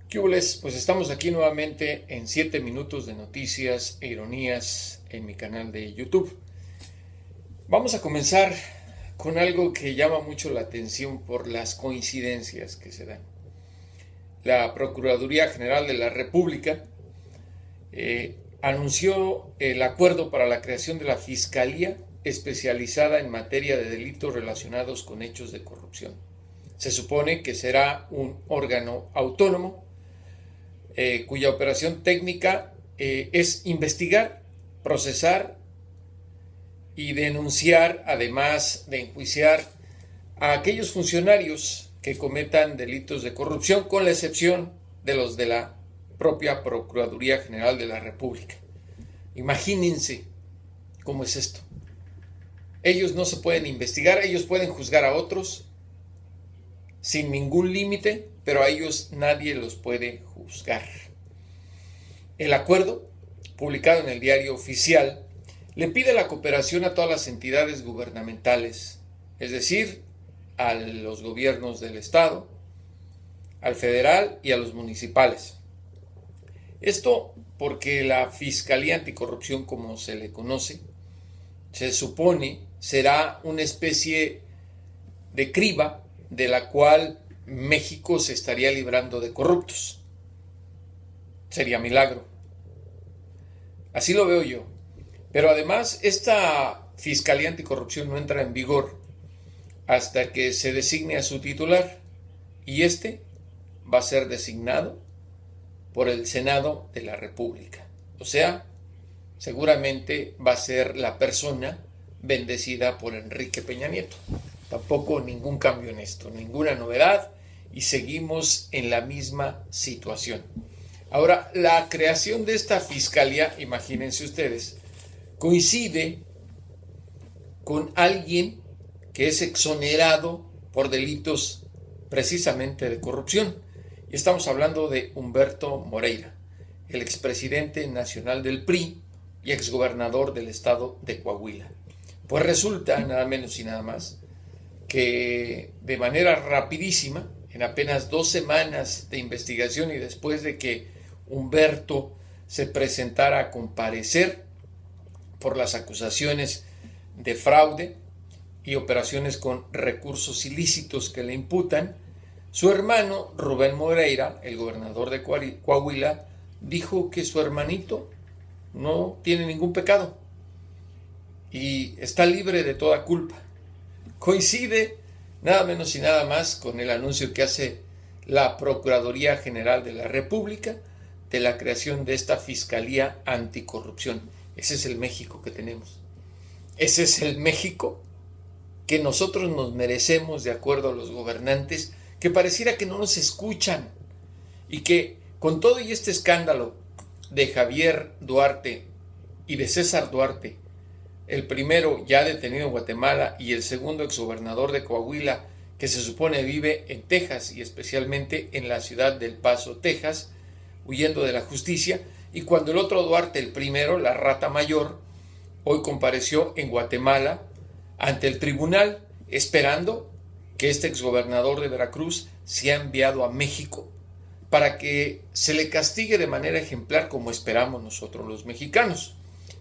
¿Qué hubo?les? Pues estamos aquí nuevamente en 7 minutos de noticias e ironías en mi canal de YouTube. Vamos a comenzar con algo que llama mucho la atención por las coincidencias que se dan. La Procuraduría General de la República anunció el acuerdo para la creación de la Fiscalía especializada en materia de delitos relacionados con hechos de corrupción. Se supone que será un órgano autónomo cuya operación técnica es investigar, procesar y denunciar, además de enjuiciar a aquellos funcionarios que cometan delitos de corrupción, con la excepción de los de la propia Procuraduría General de la República. Imagínense cómo es esto. Ellos no se pueden investigar, ellos pueden juzgar a otros sin ningún límite, pero a ellos nadie los puede juzgar. El acuerdo, publicado en el Diario Oficial, le pide la cooperación a todas las entidades gubernamentales, es decir, a los gobiernos del Estado, al federal y a los municipales. Esto porque la Fiscalía Anticorrupción, como se le conoce, se supone será una especie de criba de la cual México se estaría librando de corruptos. Sería milagro. Así lo veo yo. Pero además, esta Fiscalía Anticorrupción no entra en vigor hasta que se designe a su titular, y este va a ser designado por el Senado de la República. O sea, seguramente va a ser la persona bendecida por Enrique Peña Nieto. Tampoco ningún cambio en esto, ninguna novedad, y seguimos en la misma situación. Ahora, la creación de esta fiscalía, imagínense ustedes, coincide con alguien que es exonerado por delitos precisamente de corrupción. Y estamos hablando de Humberto Moreira, el expresidente nacional del PRI y exgobernador del estado de Coahuila. Pues resulta, nada menos y nada más, que de manera rapidísima, en apenas 2 semanas de investigación y después de que Humberto se presentara a comparecer por las acusaciones de fraude y operaciones con recursos ilícitos que le imputan, su hermano Rubén Moreira, el gobernador de Coahuila, dijo que su hermanito no tiene ningún pecado y está libre de toda culpa. Coincide nada menos y nada más con el anuncio que hace la Procuraduría General de la República de la creación de esta Fiscalía Anticorrupción. Ese es el México que tenemos. Ese es el México que nosotros nos merecemos, de acuerdo a los gobernantes, que pareciera que no nos escuchan, y que con todo y este escándalo de Javier Duarte y de César Duarte, el primero ya detenido en Guatemala y el segundo exgobernador de Coahuila, que se supone vive en Texas y especialmente en la ciudad del Paso, Texas, huyendo de la justicia, y cuando el otro Duarte, el primero, la rata mayor, hoy compareció en Guatemala ante el tribunal esperando que este exgobernador de Veracruz sea enviado a México para que se le castigue de manera ejemplar como esperamos nosotros los mexicanos.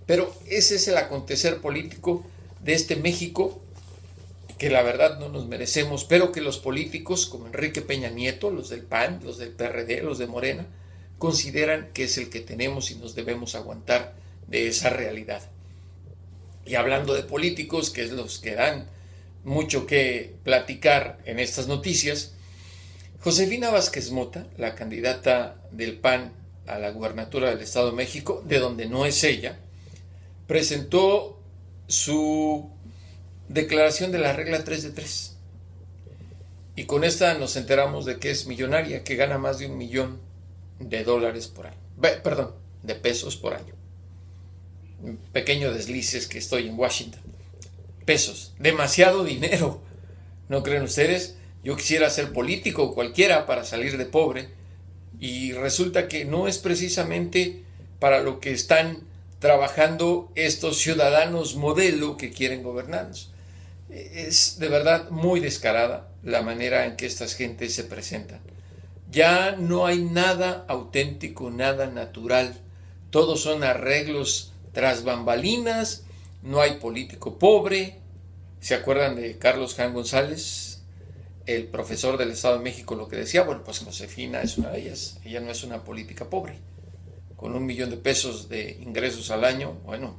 Pero ese es el acontecer político de este México que la verdad no nos merecemos, pero que los políticos como Enrique Peña Nieto, los del PAN, los del PRD, los de Morena, consideran que es el que tenemos y nos debemos aguantar de esa realidad. Y hablando de políticos, que es los que dan mucho que platicar en estas noticias, Josefina Vázquez Mota, la candidata del PAN a la gubernatura del Estado de México, de donde no es ella, presentó su declaración de la regla 3 de 3. Y con esta nos enteramos de que es millonaria, que gana más de $1 millón por año. Perdón, de pesos por año. Un pequeño desliz es que estoy en Washington. Pesos, demasiado dinero. ¿No creen ustedes? Yo quisiera ser político cualquiera para salir de pobre, y resulta que no es precisamente para lo que están trabajando estos ciudadanos modelo que quieren gobernarnos. Es de verdad muy descarada la manera en que estas gentes se presentan. Ya no hay nada auténtico, nada natural. Todos son arreglos tras bambalinas, no hay político pobre. ¿Se acuerdan de Carlos Jan González, el profesor del Estado de México, lo que decía? Bueno, pues Josefina es una de ellas. Ella no es una política pobre. Con $1 millón de pesos de ingresos al año, bueno,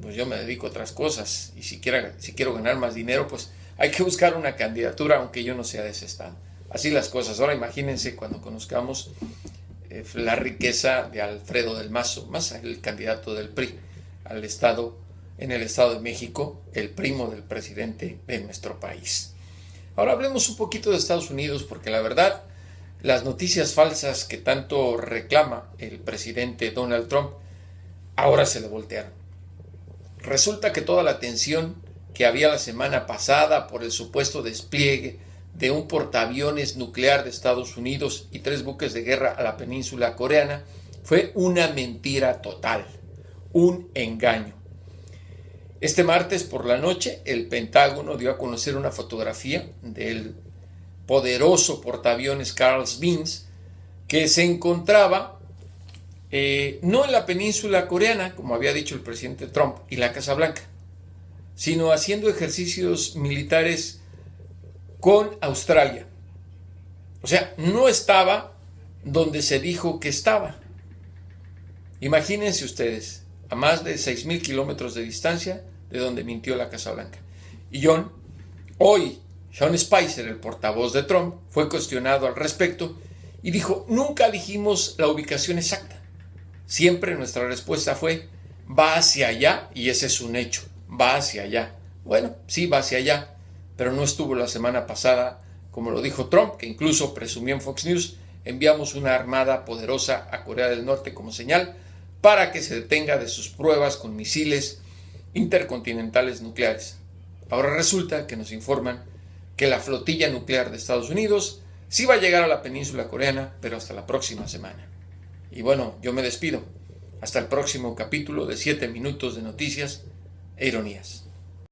pues yo me dedico a otras cosas. Y si quiero ganar más dinero, pues hay que buscar una candidatura, aunque yo no sea de ese estado. Así las cosas. Ahora imagínense cuando conozcamos la riqueza de Alfredo del Mazo, más el candidato del PRI al estado, en el Estado de México, el primo del presidente de nuestro país. Ahora hablemos un poquito de Estados Unidos, porque la verdad, las noticias falsas que tanto reclama el presidente Donald Trump, ahora se le voltearon. Resulta que toda la tensión que había la semana pasada por el supuesto despliegue de un portaaviones nuclear de Estados Unidos y 3 buques de guerra a la península coreana fue una mentira total, un engaño. Este martes por la noche, el Pentágono dio a conocer una fotografía del poderoso portaaviones Carl Vince que se encontraba no en la península coreana, como había dicho el presidente Trump y la Casa Blanca, sino haciendo ejercicios militares con Australia. O sea, no estaba donde se dijo que estaba. Imagínense ustedes, a más de 6,000 kilómetros de distancia de donde mintió la Casa Blanca. Y hoy, Sean Spicer, el portavoz de Trump, fue cuestionado al respecto y dijo: nunca dijimos la ubicación exacta. Siempre nuestra respuesta fue: va hacia allá, y ese es un hecho, va hacia allá. Bueno, sí, va hacia allá, pero no estuvo la semana pasada, como lo dijo Trump, que incluso presumió en Fox News: enviamos una armada poderosa a Corea del Norte como señal para que se detenga de sus pruebas con misiles intercontinentales nucleares. Ahora resulta que nos informan que la flotilla nuclear de Estados Unidos sí va a llegar a la península coreana, pero hasta la próxima semana. Y bueno, yo me despido. Hasta el próximo capítulo de 7 minutos de noticias e ironías.